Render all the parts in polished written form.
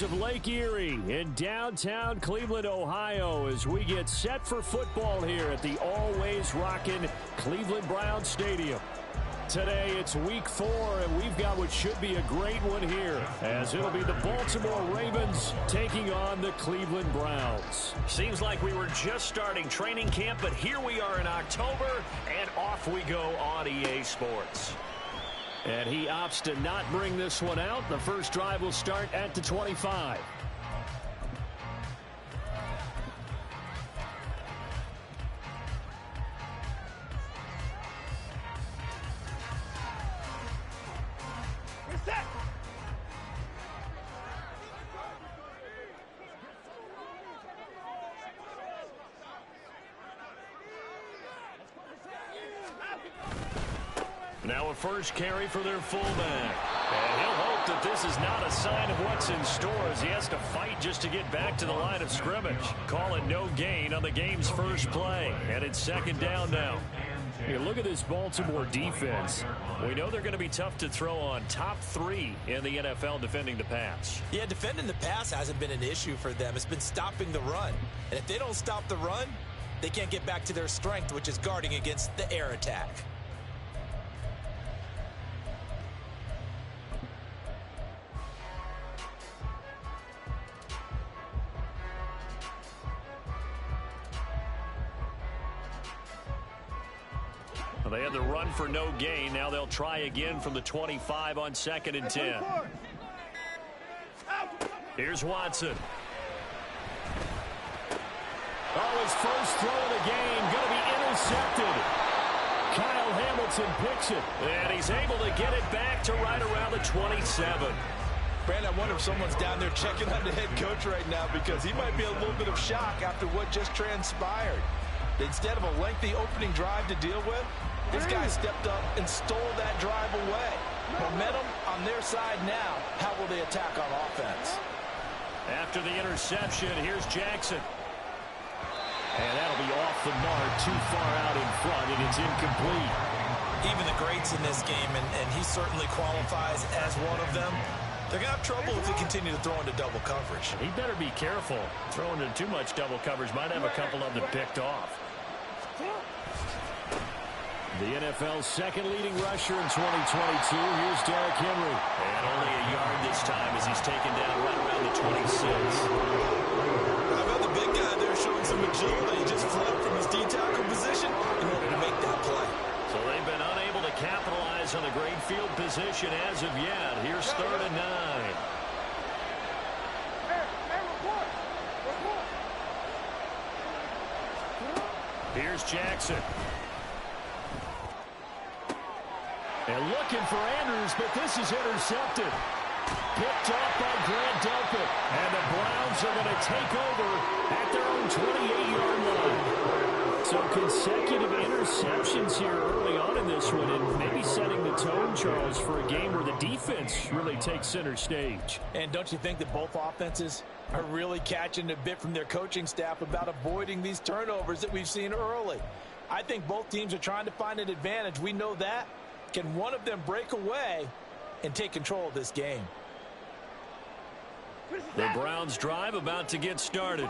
shores of Lake Erie in downtown Cleveland, Ohio, as we get set for football here at the always rockin' Cleveland Browns Stadium. Today it's week 4, and we've got what should be a great one here, as it'll be the Baltimore Ravens taking on the Cleveland Browns. Seems like we were just starting training camp, but here we are in October, and off we go on EA Sports. And he opts to not bring this one out. The first drive will start at the 25. Now a first carry for their fullback. And he'll hope that this is not a sign of what's in store, as he has to fight just to get back to the line of scrimmage. Call it no gain on the game's first play. And it's second down now. Hey, look at this Baltimore defense. We know they're going to be tough to throw on. Top 3 in the NFL defending the pass. Yeah, defending the pass hasn't been an issue for them. It's been stopping the run. And if they don't stop the run, they can't get back to their strength, which is guarding against the air attack. They had the run for no gain. Now they'll try again from the 25 on 2nd and 10. Here's Watson. Oh, his first throw of the game going to be intercepted. Kyle Hamilton picks it. And he's able to get it back to right around the 27. Brandon, I wonder if someone's down there checking on the head coach right now, because he might be a little bit of shock after what just transpired. Instead of a lengthy opening drive to deal with, this guy stepped up and stole that drive away. Momentum on their side now. How will they attack on offense? After the interception, here's Jackson. And that'll be off the mark, too far out in front, and it's incomplete. Even the greats in this game, and he certainly qualifies as one of them, they're going to have trouble if they continue to throw into double coverage. He better be careful. Throwing into too much double coverage might have a couple of them picked off. The NFL's second leading rusher in 2022. Here's Derrick Henry. And only a yard this time as he's taken down right around the 26. How about the big guy there showing some agility? He just flipped from his D-tackle position in order to make that play. So they've been unable to capitalize on the great field position as of yet. Here's 3rd and 9. Here's Jackson. And looking for Andrews, but this is intercepted. Picked off by Grant Delpit. And the Browns are going to take over at their own 28-yard line. So consecutive interceptions here early on in this one, and maybe setting the tone, Charles, for a game where the defense really takes center stage. And don't you think that both offenses are really catching a bit from their coaching staff about avoiding these turnovers that we've seen early? I think both teams are trying to find an advantage. We know that. Can one of them break away and take control of this game? The Browns drive about to get started.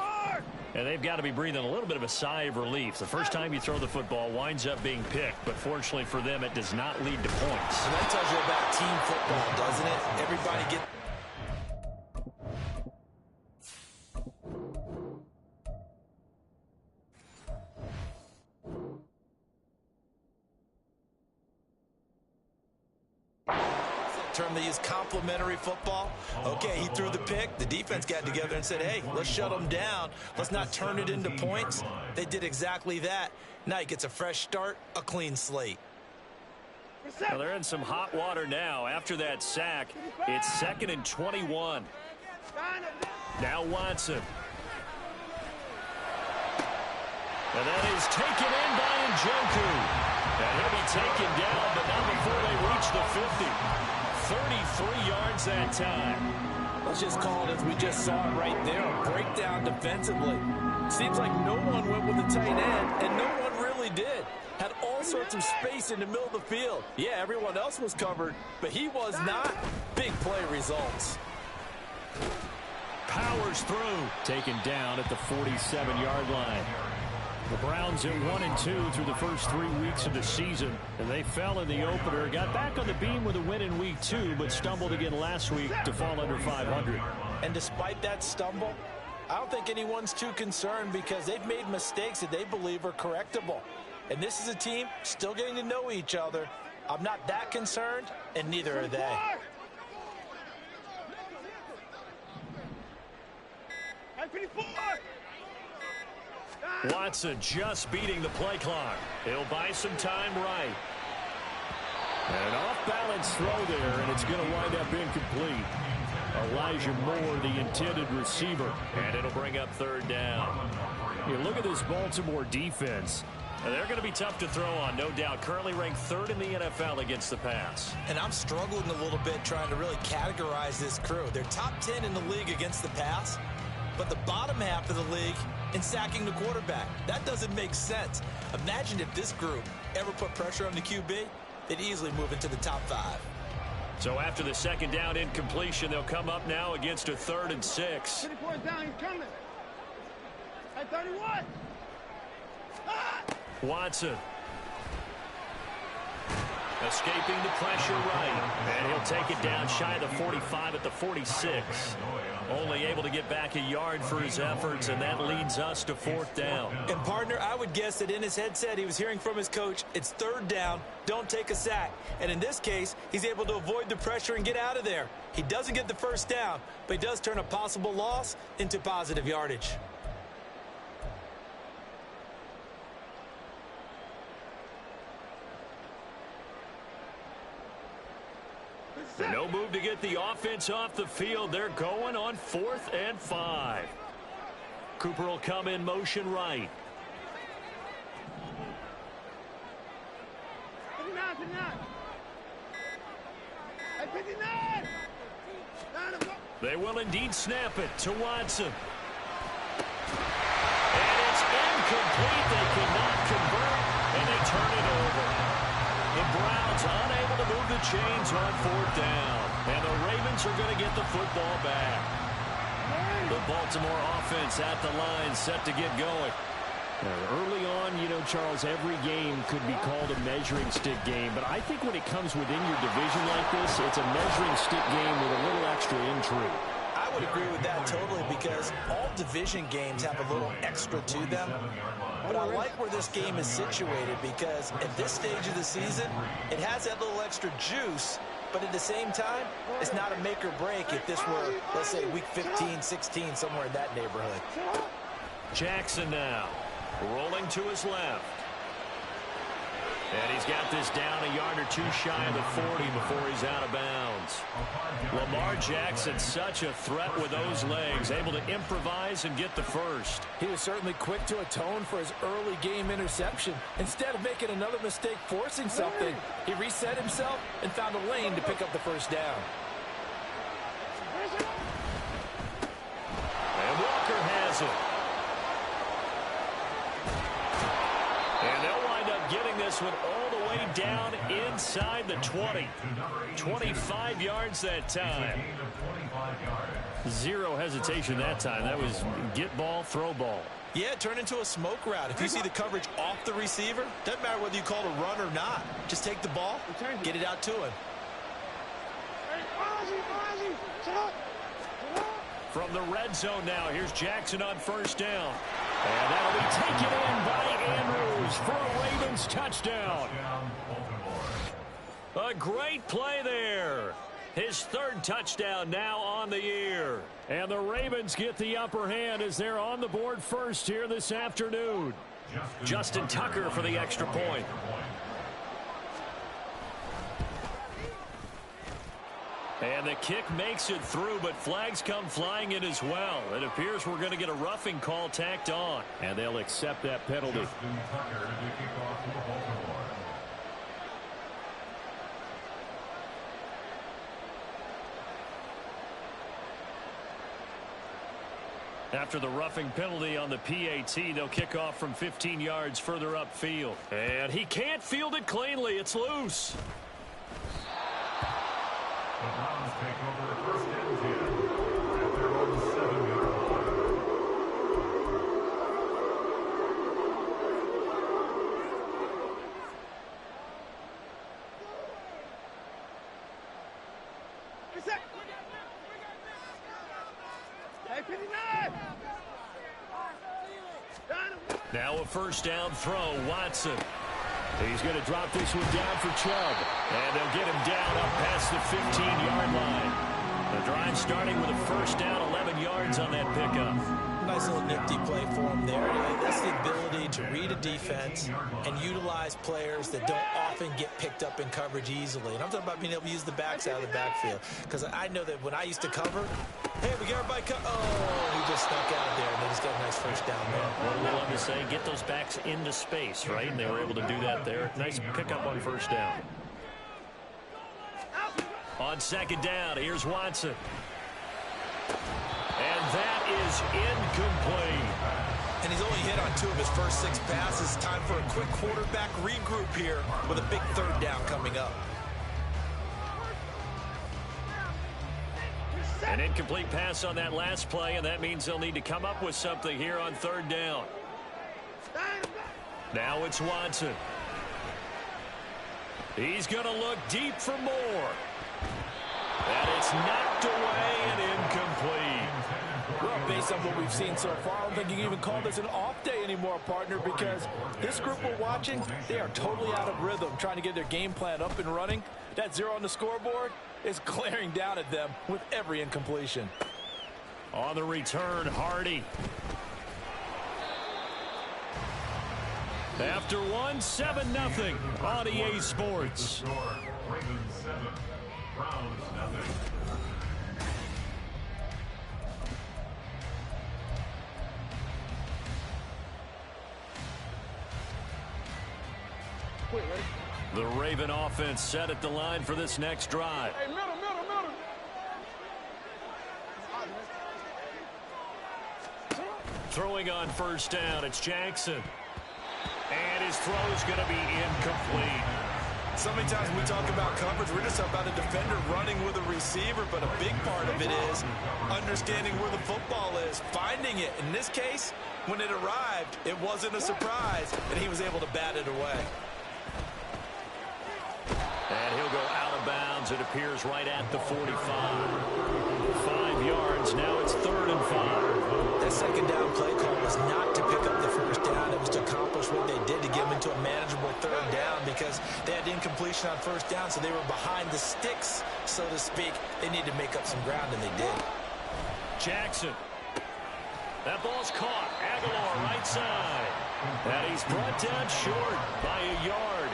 And they've got to be breathing a little bit of a sigh of relief. The first time you throw the football winds up being picked, but fortunately for them, it does not lead to points. And that tells you about team football, doesn't it? Everybody get... term they use, complementary football. Okay, he threw the pick. The defense got together and said, hey, let's shut them down. Let's not turn it into points. They did exactly that. Now he gets a fresh start, a clean slate. Well, they're in some hot water now. After that sack, it's 2nd and 21. Now Watson. And that is taken in by Njoku. And he'll be taken down, but not before they reach the 50. 33 yards that time. Let's just call it as we just saw it right there. A breakdown defensively. Seems like no one went with the tight end, and no one really did. Had all sorts of space in the middle of the field. Yeah, everyone else was covered, but he was not. Big play results. powers through. Taken down at the 47-yard line. The Browns at 1-2 through the first 3 weeks of the season. And they fell in the opener. Got back on the beam with a win in week 2, but stumbled again last week to fall under 500. And despite that stumble, I don't think anyone's too concerned because they've made mistakes that they believe are correctable. And this is a team still getting to know each other. I'm not that concerned, and neither are they. Watson just beating the play clock. He'll buy some time right. An off-balance throw there, and it's going to wind up incomplete. Elijah Moore, the intended receiver. And it'll bring up third down. You look at this Baltimore defense. They're going to be tough to throw on, no doubt. Currently ranked 3rd in the NFL against the pass. And I'm struggling a little bit trying to really categorize this crew. They're top 10 in the league against the pass, but the bottom half of the league in sacking the quarterback. That doesn't make sense. Imagine if this group ever put pressure on the QB, they'd easily move into the top 5. So after the second down incompletion, they'll come up now against a 3rd and 6. 24 down, he's coming. At 31. Watson. Escaping the pressure right. And he'll take it down shy of the 45 at the 46. Only able to get back a yard for his efforts, and that leads us to 4th down. And, partner, I would guess that in his headset he was hearing from his coach, it's 3rd down, don't take a sack. And in this case, he's able to avoid the pressure and get out of there. He doesn't get the first down, but he does turn a possible loss into positive yardage. No move to get the offense off the field. They're going on 4th and 5. Cooper will come in motion right. They will indeed snap it to Watson. And it's incomplete. They cannot convert, and they turn it over. The Browns unable to move the chains on 4th down. And the Ravens are going to get the football back. The Baltimore offense at the line set to get going. Early on, you know, Charles, every game could be called a measuring stick game. But I think when it comes within your division like this, it's a measuring stick game with a little extra intrigue. I would agree with that totally because all division games have a little extra to them. But I like where this game is situated because at this stage of the season, it has that little extra juice. But at the same time, it's not a make or break if this were, let's say, week 15, 16, somewhere in that neighborhood. Jackson now rolling to his left. And he's got this down a yard or two shy of the 40 before he's out of bounds. Lamar Jackson, such a threat with those legs, able to improvise and get the first. He was certainly quick to atone for his early game interception. Instead of making another mistake forcing something, he reset himself and found a lane to pick up the first down. And Walker has it. And they'll wind up getting this one all the way down inside the 20. 25 yards that time. Zero hesitation that time. That was get ball, throw ball. Yeah, it turned into a smoke route. If you see the coverage off the receiver, doesn't matter whether you call it a run or not. Just take the ball, get it out to him. From the red zone now, here's Jackson on first down. And that'll be taken in by Andrews for a Ravens touchdown. A great play there. His 3rd touchdown now on the year. And the Ravens get the upper hand as they're on the board first here this afternoon. Justin Tucker for the extra point. And the kick makes it through, but flags come flying in as well. It appears we're going to get a roughing call tacked on. And they'll accept that penalty. After the roughing penalty on the PAT, they'll kick off from 15 yards further upfield. And he can't field it cleanly. It's loose. Hey, 59. Now a first down throw, Watson. He's going to drop this one down for Chubb. And they'll get him down up past the 15-yard line. The drive starting with a first down, 11 yards on that pickup. Nice little nifty play for him there. That's the ability to read a defense and utilize players that don't often get picked up in coverage easily. And I'm talking about being able to use the backs out of the backfield. Because I know that when I used to cover, hey, we got everybody oh, he just snuck out there, and they just got a nice first down there. What do we love to say? Get those backs into space, right? And they were able to do that there. Nice pickup on first down. On second down, here's Watson. And that is incomplete. And he's only hit on 2 of his first 6 passes. Time for a quick quarterback regroup here with a big third down coming up. An incomplete pass on that last play, and that means they'll need to come up with something here on third down. Now it's Watson. He's going to look deep for more. And it's knocked away and incomplete. Well, based on what we've seen so far, I don't think you can even call this an off day anymore, partner, because this group we're watching, they are totally out of rhythm, trying to get their game plan up and running. That 0 on the scoreboard is glaring down at them with every incompletion. On the return, Hardy. After one, 7-0 on EA Sports. Ravens 7, Browns 0. Wait, ready? The Raven offense set at the line for this next drive. Hey, middle. Throwing on first down, it's Jackson. And his throw is going to be incomplete. So many times when we talk about coverage, we're just talking about a defender running with a receiver, but a big part of it is understanding where the football is, finding it. In this case, when it arrived, it wasn't a surprise, and he was able to bat it away. And he'll go out of bounds, it appears, right at the 45. 5 yards, now it's 3rd and 5. That second down play call was not to pick up the first down. It was to accomplish what they did to get them into a manageable 3rd down because they had incompletion on first down, so they were behind the sticks, so to speak. They needed to make up some ground, and they did. Jackson. That ball's caught. Aguilar, right side. And he's brought down short by a yard.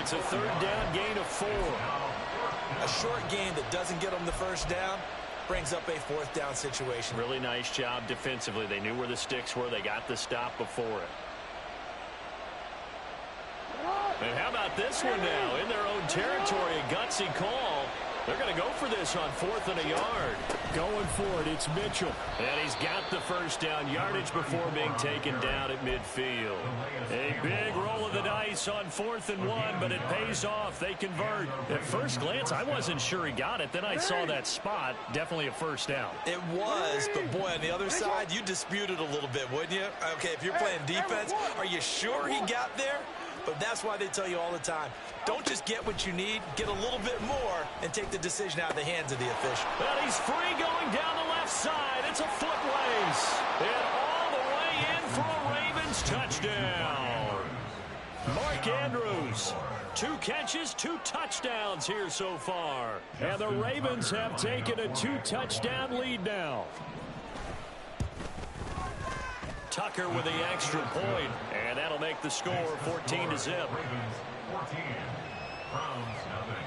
It's a 3rd down gain of 4. A short gain that doesn't get them the first down brings up a 4th down situation. Really nice job defensively. They knew where the sticks were. They got the stop before it. And how about this one now? In their own territory, a gutsy call. They're going to go for this on 4th and a yard. Going for it, it's Mitchell. And he's got the first down yardage before being taken down at midfield. A big roll of the dice on 4th and 1, but it pays off. They convert. At first glance, I wasn't sure he got it. Then I saw that spot. Definitely a first down. It was, but boy, on the other side, you disputed a little bit, wouldn't you? Okay, if you're playing defense, are you sure he got there? But that's why they tell you all the time, don't just get what you need, get a little bit more, and take the decision out of the hands of the official. And he's free going down the left side. It's a foot race. And all the way in for a Ravens touchdown. Mark Andrews, 2 catches, 2 touchdowns here so far. And the Ravens have taken a 2-touchdown lead now. Tucker with the extra point, and that'll make the score 14-0. Ravens 14, Browns 0.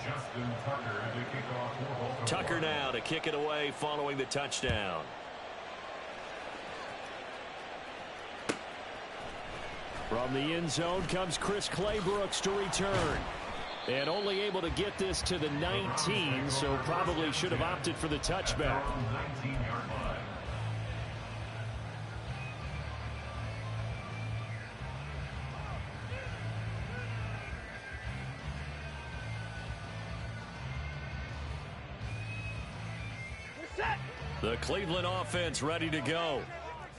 Justin Tucker to kick off for Baltimore. Tucker now to kick it away following the touchdown. From the end zone comes Chris Claybrooks to return. And only able to get this to the 19, so probably should have opted for the touchback. 19-yard line. The Cleveland offense ready to go.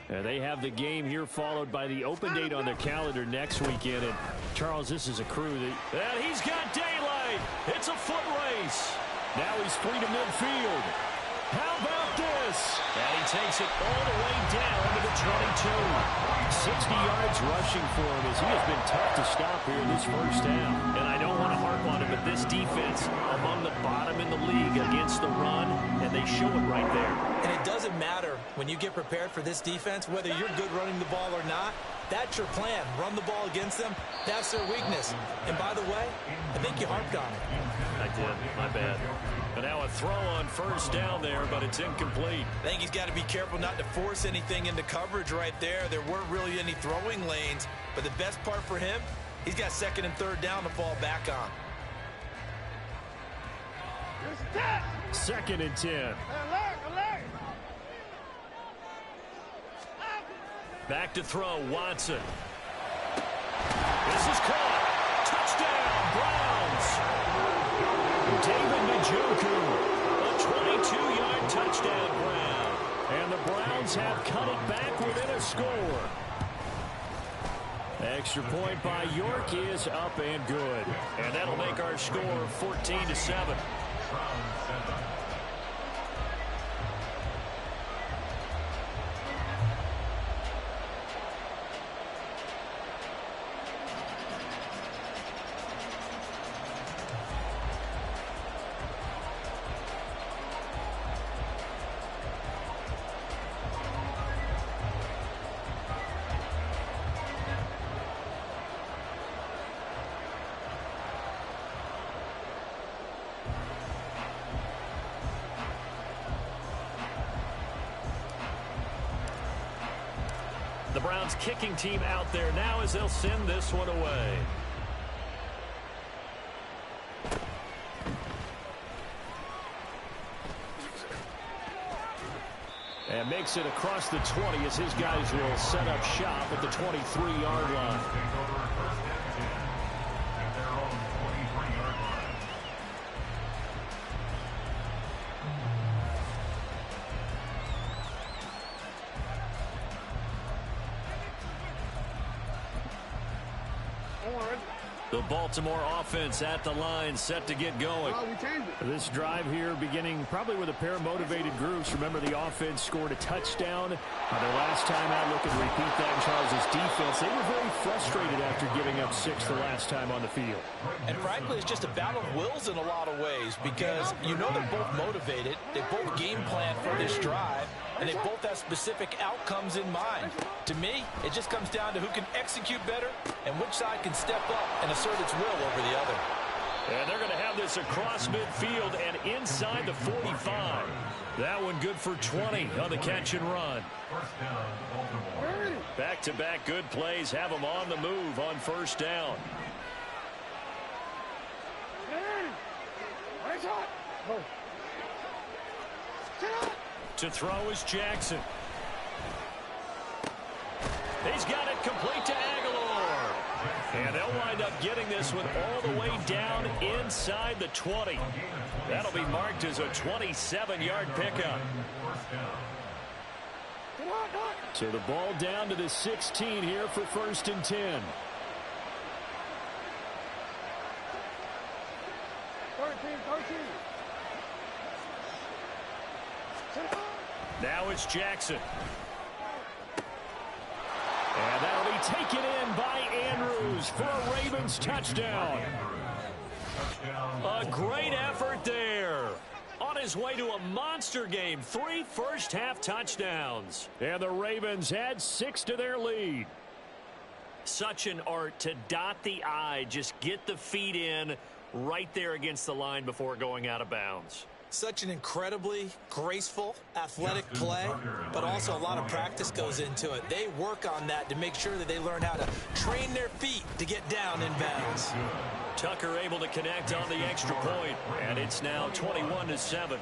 And they have the game here followed by the open date on their calendar next weekend. And Charles, this is a crew that... And he's got daylight. It's a foot race. Now he's free to midfield. How about this? this. And he takes it all the way down to the 22. 60 yards rushing for him as he has been tough to stop here this first half. And I don't want to harp on it, but this defense among the bottom in the league against the run, and they show it right there. And it doesn't matter when you get prepared for this defense, whether you're good running the ball or not. That's your plan. Run the ball against them. That's their weakness. And by the way, I think you harped on it. I did. My bad. But now a throw on first down there, but it's incomplete. I think he's got to be careful not to force anything into coverage right there. There weren't really any throwing lanes. But the best part for him, he's got second and third down to fall back on. Second and 10. Back to throw, Watson. This is caught. Touchdown, Browns. David Njoku, a 22-yard touchdown grab. And the Browns have cut it back within a score. Extra point by York is up and good. And that'll make our score 14-7. The Browns kicking team out there now as they'll send this one away. And makes it across the 20 as his guys will set up shop at the 23-yard line. The Baltimore offense at the line, set to get going. This drive here beginning probably with a pair of motivated groups. Remember, the offense scored a touchdown. Their last time out, looking to repeat that in Charles' defense. They were very frustrated after giving up 6 the last time on the field. And frankly, it's just a battle of wills in a lot of ways because you know they're both motivated. They both game plan for this drive, and they both have specific outcomes in mind. To me, it just comes down to who can execute better and which side can step up and assert its will over the other. And they're going to have this across midfield and inside the 45. That one good for 20 on the catch and run. Back-to-back good plays have them on the move on first down. To throw is Jackson. He's got it complete to Aguilar. And they'll wind up getting this one all the way down inside the 20. That'll be marked as a 27-yard pickup. So the ball down to the 16 here for first and 10. Now it's Jackson. And that'll be taken in by Andrews for a Ravens touchdown. A great effort there. On his way to a monster game. 3 first-half touchdowns. And the Ravens add 6 to their lead. Such an art to dot the I. Just get the feet in right there against the line before going out of bounds. Such an incredibly graceful, athletic play, but also a lot of practice goes into it. They work on that to make sure that they learn how to train their feet to get down in bounds. Tucker able to connect on the extra point, and it's now 21-7.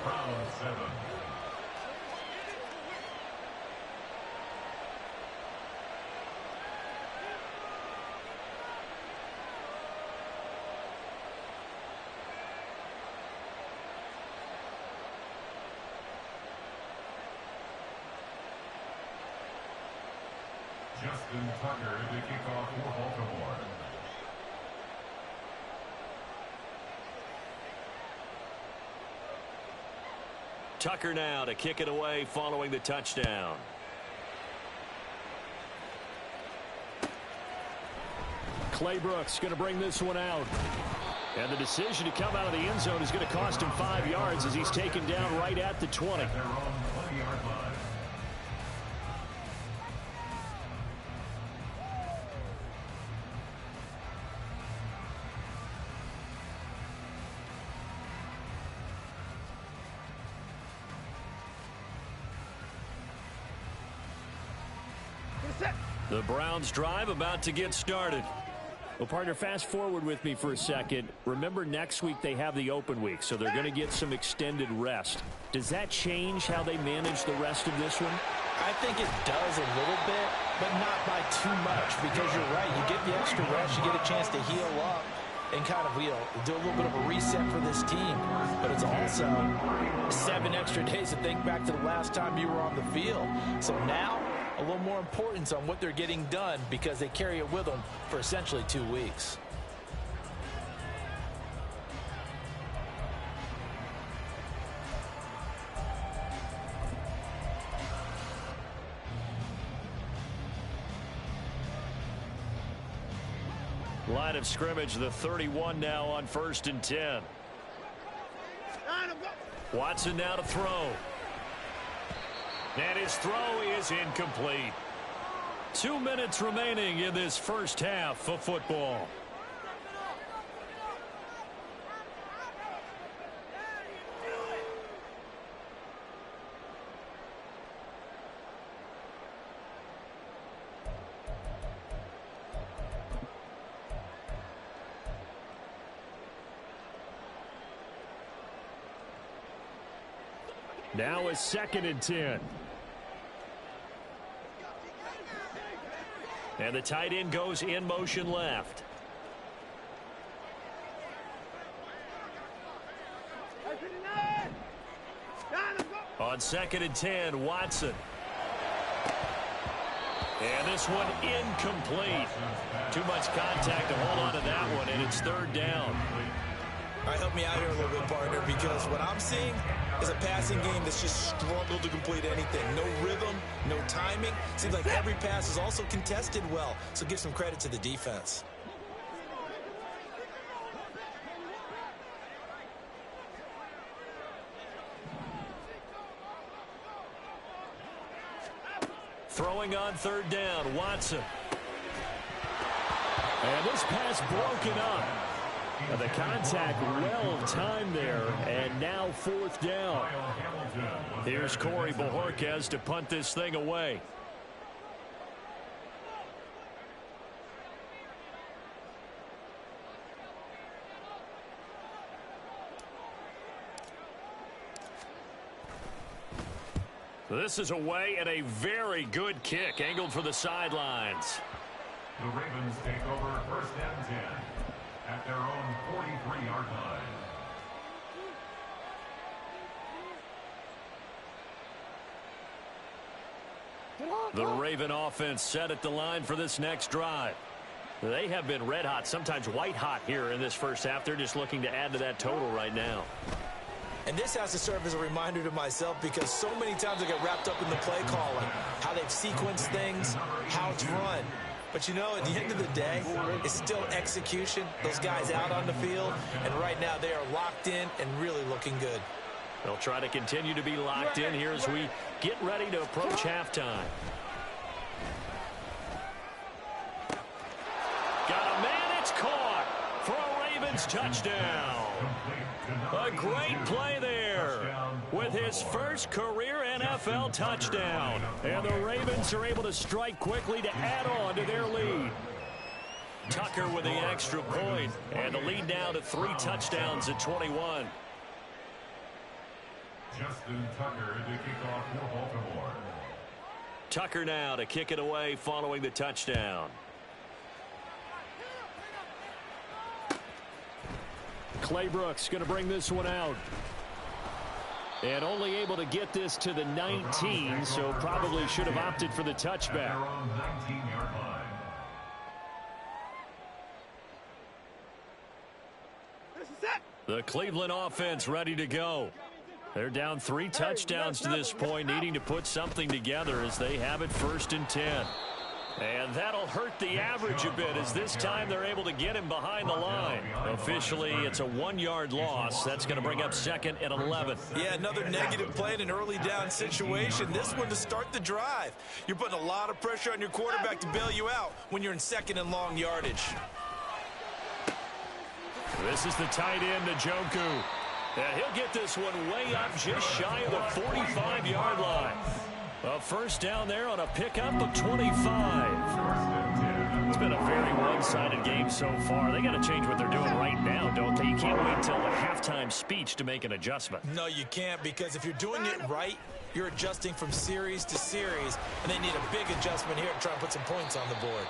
Justin Tucker to kick off for Baltimore. Tucker now to kick it away following the touchdown. Clay Brooks going to bring this one out. And the decision to come out of the end zone is going to cost him 5 yards as he's taken down right at the 20. Their own 20-yard line. The Browns drive about to get started. Well, partner, fast forward with me for a second. Remember, next week they have the open week, so they're going to get some extended rest. Does that change how they manage the rest of this one? I think it does a little bit, but not by too much, because you're right. You get the extra rest, you get a chance to heal up and kind of do a little bit of a reset for this team. But it's also 7 extra days to think back to the last time you were on the field. So now, a little more importance on what they're getting done because they carry it with them for essentially 2 weeks. Line of scrimmage, the 31 now on 1st and 10. Watson now to throw. And his throw is incomplete. 2 minutes remaining in this first half of football. Now a 2nd and 10. And the tight end goes in motion left. On 2nd and 10, Watson. And this one incomplete. Too much contact to hold on to that one, and it's 3rd down. All right, help me out here a little bit, partner, because what I'm seeing is a passing game that's just struggled to complete anything. No rhythm, no timing. Seems like every pass is also contested well, so give some credit to the defense. Throwing on 3rd down, Watson. And this pass broken up. And the contact well timed there, and now 4th down. Here's Corey Bojorquez to punt this thing away. This is away and a very good kick angled for the sidelines. The Ravens take over 1st and 10 at their own 43-yard line. The Raven offense set at the line for this next drive. They have been red hot, sometimes white hot here in this first half. They're just looking to add to that total right now. And this has to serve as a reminder to myself because so many times I get wrapped up in the play calling, how they've sequenced things, how it's run. But, you know, at the end of the day, it's still execution. Those guys out on the field, and right now they are locked in and really looking good. They'll try to continue to be locked in here as we get ready to approach halftime. Got a man, it's caught for a Ravens touchdown. A great play there with his first career NFL touchdown. And the Ravens are able to strike quickly to add on to their lead. Tucker with the extra point, and the lead now to 3 touchdowns at 21. Justin Tucker to kick off for Baltimore. Tucker now to kick it away following the touchdown. Clay Brooks going to bring this one out. And only able to get this to the 19, so probably should have opted for the touchback. Their own 19-yard line. The Cleveland offense ready to go. They're down 3 touchdowns to this point, needing to put something together as they have it 1st and 10. And that'll hurt the average a bit as this time they're able to get him behind the line. Officially, it's a 1-yard loss. That's going to bring up 2nd and 11. Yeah, another negative play in an early down situation. This one to start the drive. You're putting a lot of pressure on your quarterback to bail you out when you're in 2nd and long yardage. This is the tight end, Njoku. And he'll get this one way up just shy of the 45-yard line. A 1st down there on a pickup of 25. It's been a very one-sided game so far. They got to change what they're doing right now, don't they? You can't wait until the halftime speech to make an adjustment. No, you can't, because if you're doing it right, you're adjusting from series to series, and they need a big adjustment here to try and put some points on the board.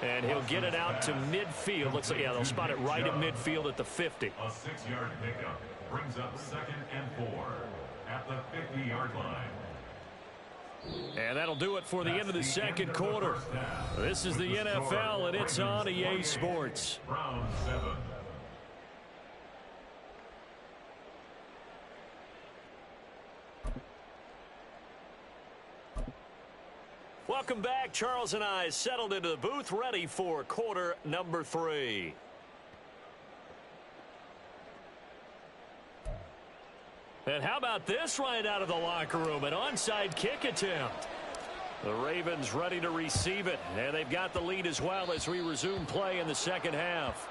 And he'll get it out to midfield. Looks like, yeah, they'll spot it right at midfield at the 50. A 6-yard pickup brings up 2nd and 4 at the 50-yard line. And that'll do it for the end of the 2nd quarter. This is the NFL, and it's on EA Sports. Round 7. Welcome back. Charles and I settled into the booth, ready for quarter number 3. And how about this right out of the locker room? An onside kick attempt. The Ravens ready to receive it, and they've got the lead as well as we resume play in the 2nd half.